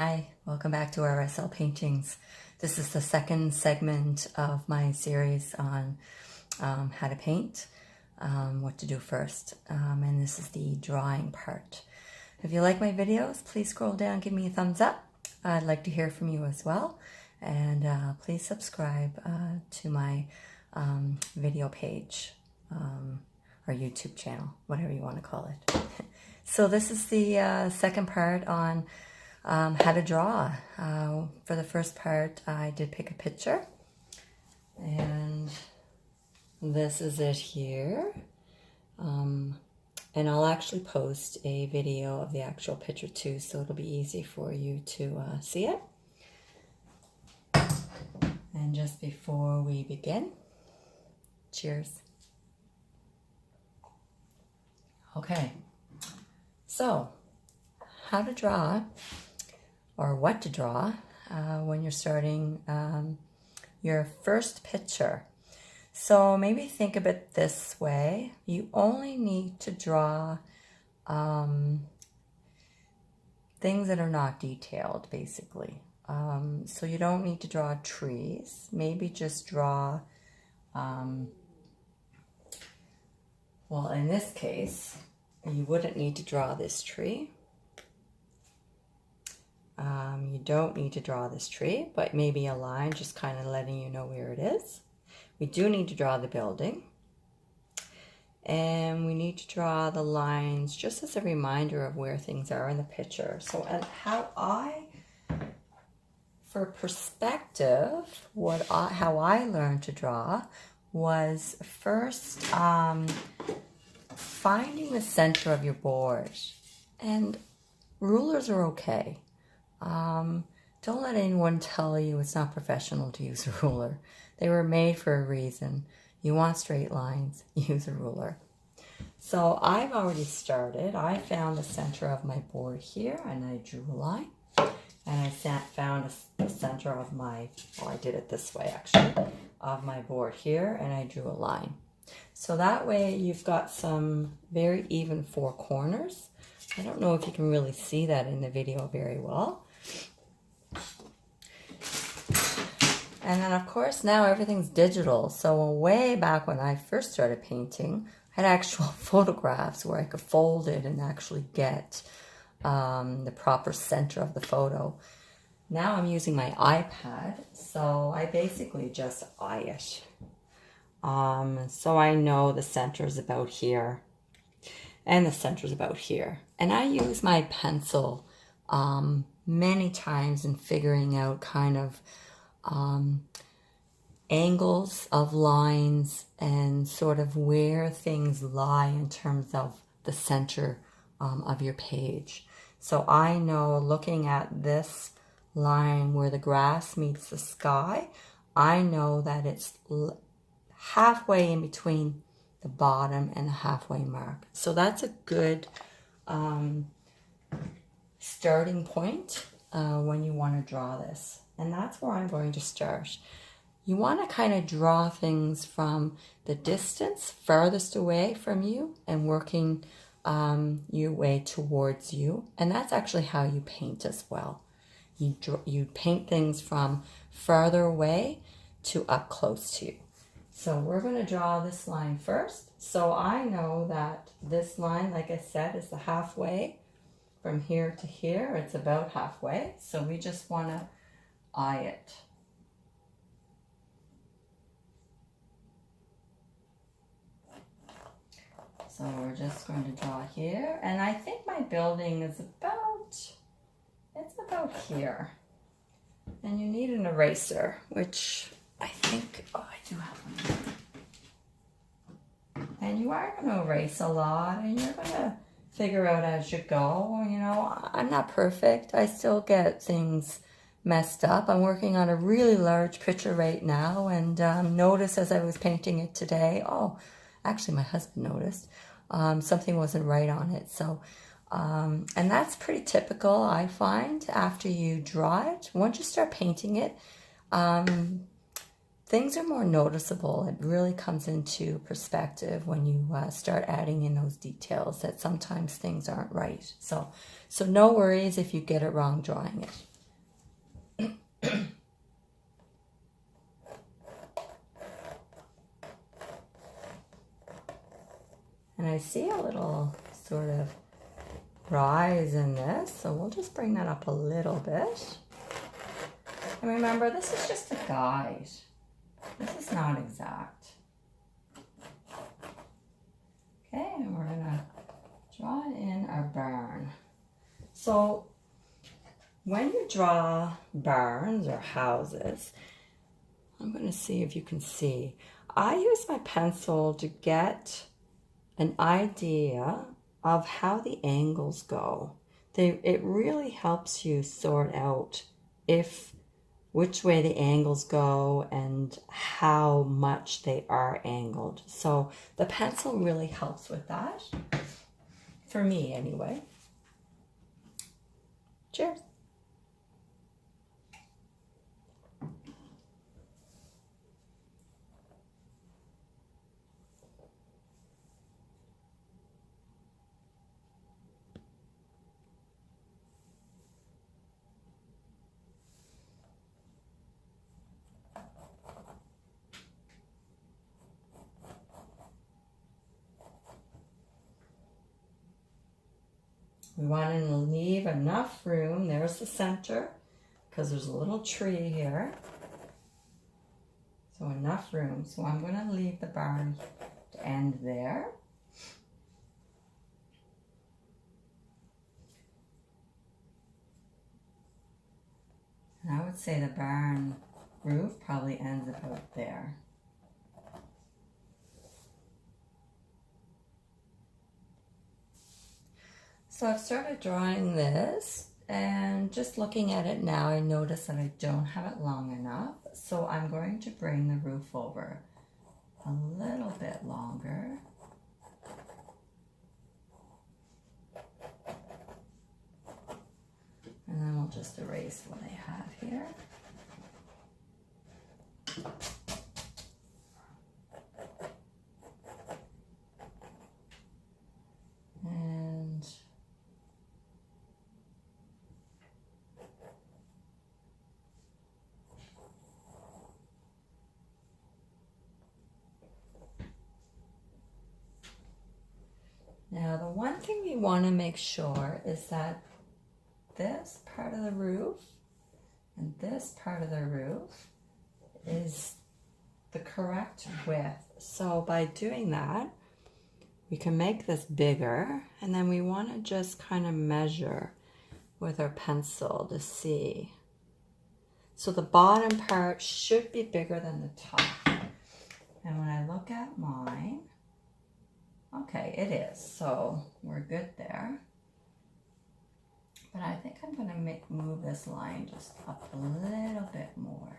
Hi, welcome back to RSL Paintings. This is the second segment of my series on how to paint, what to do first, and this is the drawing part. If you like my videos, please scroll down, give me a thumbs up. I'd like to hear from you as well, and please subscribe to my video page or YouTube channel, whatever you want to call it. So this is the second part on how to draw. For the first part, I did pick a picture, and this is it here. And I'll actually post a video of the actual picture too, so it'll be easy for you to see it. And just before we begin, cheers. Okay, so how to draw, or what to draw when you're starting your first picture. So maybe think of it this way. You only need to draw things that are not detailed, basically. So you don't need to draw trees. Maybe just draw, well, in this case, you wouldn't need to draw this tree. You don't need to draw this tree, but maybe a line just kind of letting you know where it is. We do need to draw the building. And we need to draw the lines just as a reminder of where things are in the picture. So for perspective, how I learned to draw was first finding the center of your board. And rulers are okay. Don't let anyone tell you it's not professional to use a ruler. They were made for a reason. You want straight lines, use a ruler. So I've already started. I found the center of my board here, and I drew a line. And I found the center of my, well, I did it this way actually, of my board here, and I drew a line. So that way you've got some very even four corners. I don't know if you can really see that in the video very well. And then, of course, now everything's digital. So way back when I first started painting, I had actual photographs where I could fold it and actually get the proper center of the photo. Now I'm using my iPad, so I basically just eye it. So I know the center is about here, and the center is about here. And I use my pencil many times in figuring out kind of angles of lines and sort of where things lie in terms of the center of your page. So I know, looking at this line where the grass meets the sky, I know that it's halfway in between the bottom and the halfway mark. So that's a good starting point when you want to draw this. And that's where I'm going to start. You want to kind of draw things from the distance farthest away from you and working your way towards you. And that's actually how you paint as well. You paint things from farther away to up close to you. So we're going to draw this line first. So I know that this line, like I said, is the halfway. From here to here, it's about halfway. So we just want to eye it. So we're just going to draw here. And I think my building is about here. And you need an eraser, which I think, oh, I do have one. And you are going to erase a lot, and you're going to figure out as you go. You know, I'm not perfect. I still get things messed up. I'm working on a really large picture right now, and noticed as I was painting it today, oh, actually my husband noticed, something wasn't right on it. So, and that's pretty typical, I find, after you draw it. Once you start painting it, things are more noticeable. It really comes into perspective when you start adding in those details that sometimes things aren't right. So no worries if you get it wrong drawing it. And I see a little sort of rise in this, so we'll just bring that up a little bit. And remember, this is just a guide. This is not exact. Okay, and we're gonna draw in our barn. So when you draw barns or houses, I'm gonna see if you can see. I use my pencil to get an idea of how the angles go. It really helps you sort out which way the angles go and how much they are angled. So the pencil really helps with that, for me anyway. Cheers. We want to leave enough room. There's the center, because there's a little tree here. So enough room. So I'm going to leave the barn to end there. And I would say the barn roof probably ends about there. So I've started drawing this, and just looking at it now, I notice that I don't have it long enough. So I'm going to bring the roof over a little bit longer. And then we'll just erase what I have here. And now the one thing we want to make sure is that this part of the roof and this part of the roof is the correct width. So by doing that, we can make this bigger, and then we want to just kind of measure with our pencil to see. So the bottom part should be bigger than the top. And when I look at mine, okay, it is. So we're good there. But I think I'm going to move this line just up a little bit more.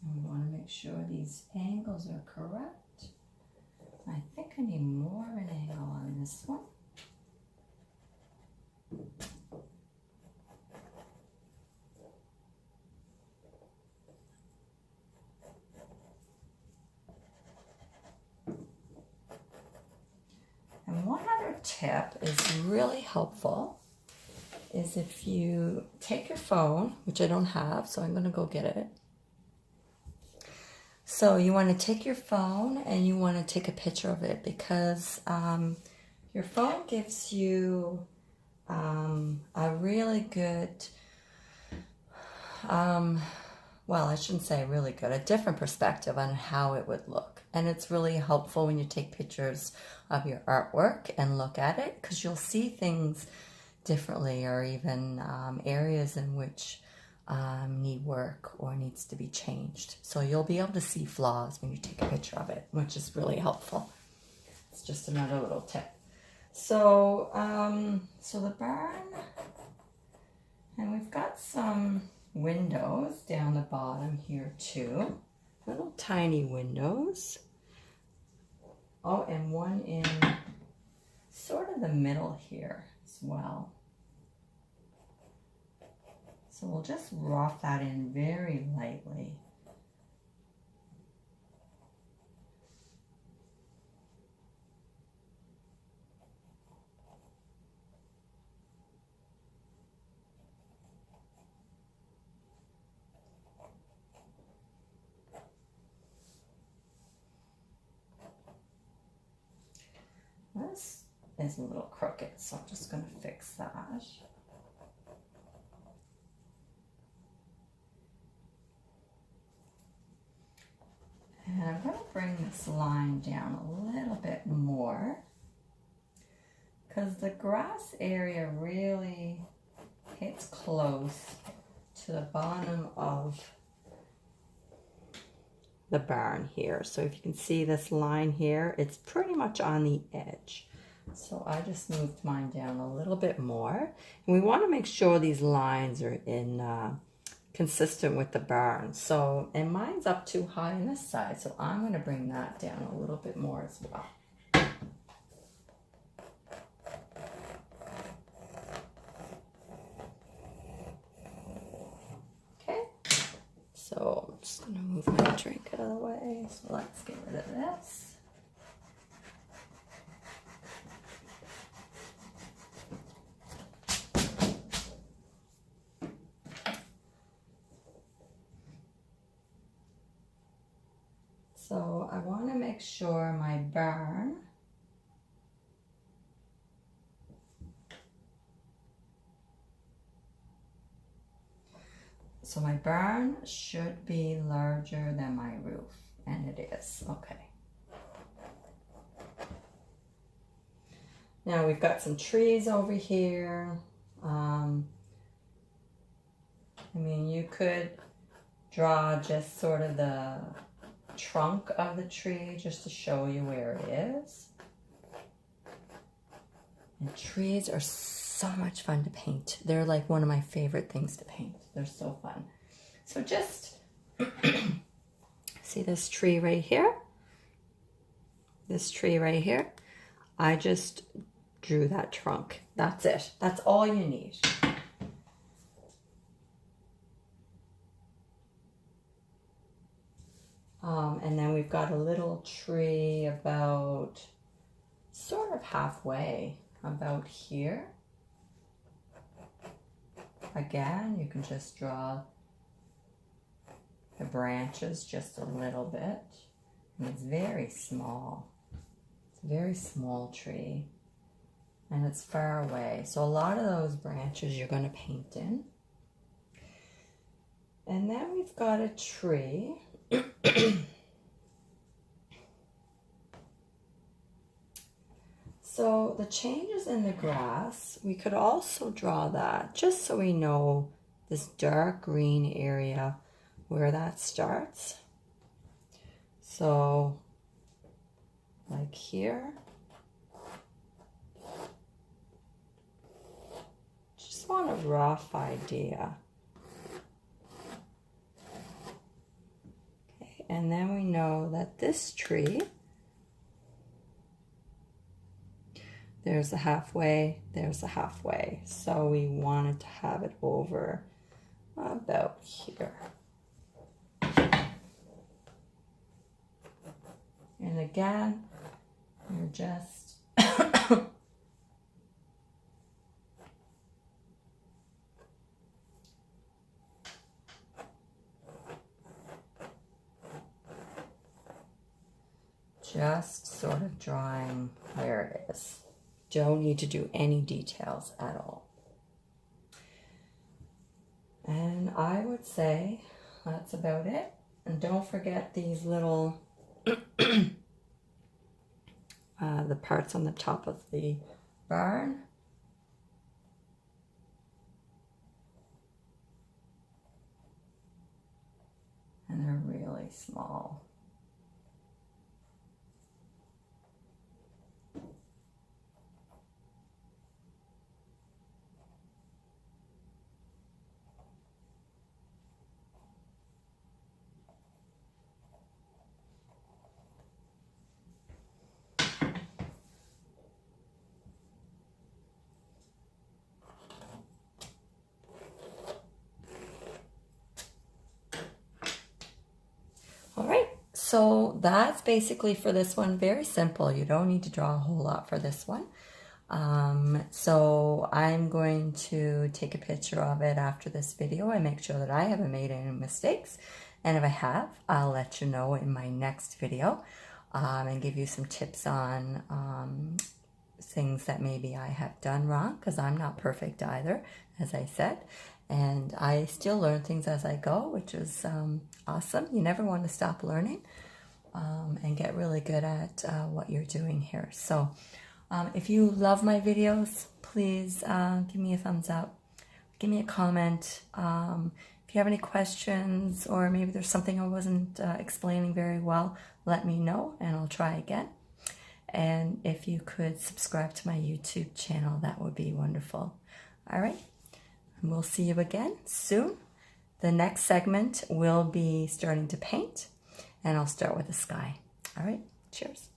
And we want to make sure these angles are correct. I think I need more of an angle on this one. And one other tip is really helpful is if you take your phone, which I don't have, so I'm going to go get it. So you want to take your phone and you want to take a picture of it, because your phone gives you a really good, well, I shouldn't say really good, a different perspective on how it would look. And it's really helpful when you take pictures of your artwork and look at it, because you'll see things differently, or even areas in which need work or needs to be changed. So you'll be able to see flaws when you take a picture of it, which is really helpful. It's just another little tip. So, so the barn, and we've got some windows down the bottom here too. Little tiny windows. Oh, and one in sort of the middle here as well. So we'll just rough that in very lightly. This is a little crooked, so I'm just going to fix that. And I'm going to bring this line down a little bit more because the grass area really hits close to the bottom of the barn here. So if you can see this line here, it's pretty much on the edge. So I just moved mine down a little bit more. And we want to make sure these lines are in consistent with the barn. So, and mine's up too high on this side, so I'm going to bring that down a little bit more as well. Okay, so I'm just going to move my drink out of the way. So let's get rid of this. So I want to make sure my barn should be larger than my roof, and it is. Okay. Now we've got some trees over here. I mean, you could draw just sort of the trunk of the tree just to show you where it is. And trees are so much fun to paint. They're like one of my favorite things to paint. They're so fun. So just see this tree right here? This tree right here? I just drew that trunk. That's it. That's all you need. And then we've got a little tree about sort of halfway, about here. Again, you can just draw the branches just a little bit. And it's very small. It's a very small tree. And it's far away. So a lot of those branches you're going to paint in. And then we've got a tree. So the changes in the grass, we could also draw that just so we know this dark green area where that starts. So like here, just want a rough idea. Okay, and then we know that this tree, there's the halfway, there's the halfway. So we wanted to have it over about here. And again, you're just sort of drawing where it is. Don't need to do any details at all. And I would say that's about it. And don't forget these little the parts on the top of the barn. And they're really small. so that's basically for this one. Very simple. You don't need to draw a whole lot for this one. So I'm going to take a picture of it after this video and make sure that I haven't made any mistakes. And if I have, I'll let you know in my next video, and give you some tips on things that maybe I have done wrong, because I'm not perfect either, as I said. And I still learn things as I go, which is awesome. You never want to stop learning, and get really good at what you're doing here. So if you love my videos, please give me a thumbs up. Give me a comment. If you have any questions, or maybe there's something I wasn't explaining very well, let me know and I'll try again. And if you could subscribe to my YouTube channel, that would be wonderful. All right. And we'll see you again soon. The next segment will be starting to paint, and I'll start with the sky. All right, cheers.